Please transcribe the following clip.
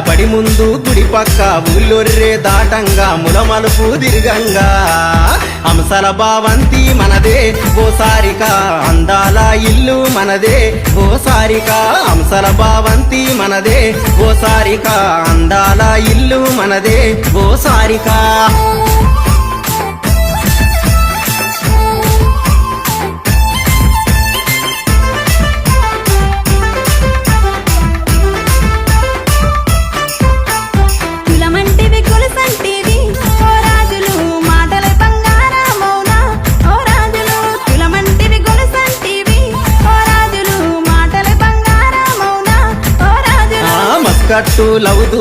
బడి ముందు గుడి పక్క ఊళ్ళొర్రే దాటంగా ములమలుపు దిర్గంగా హంసల భావంతి మనదే ఓ సారిక అందాల ఇల్లు మనదే ఓ సారిక హంసల భావంతి మనదే ఓ సారిక అందాల ఇల్లు మనదే ఓ సారిక కట్టు లవుదు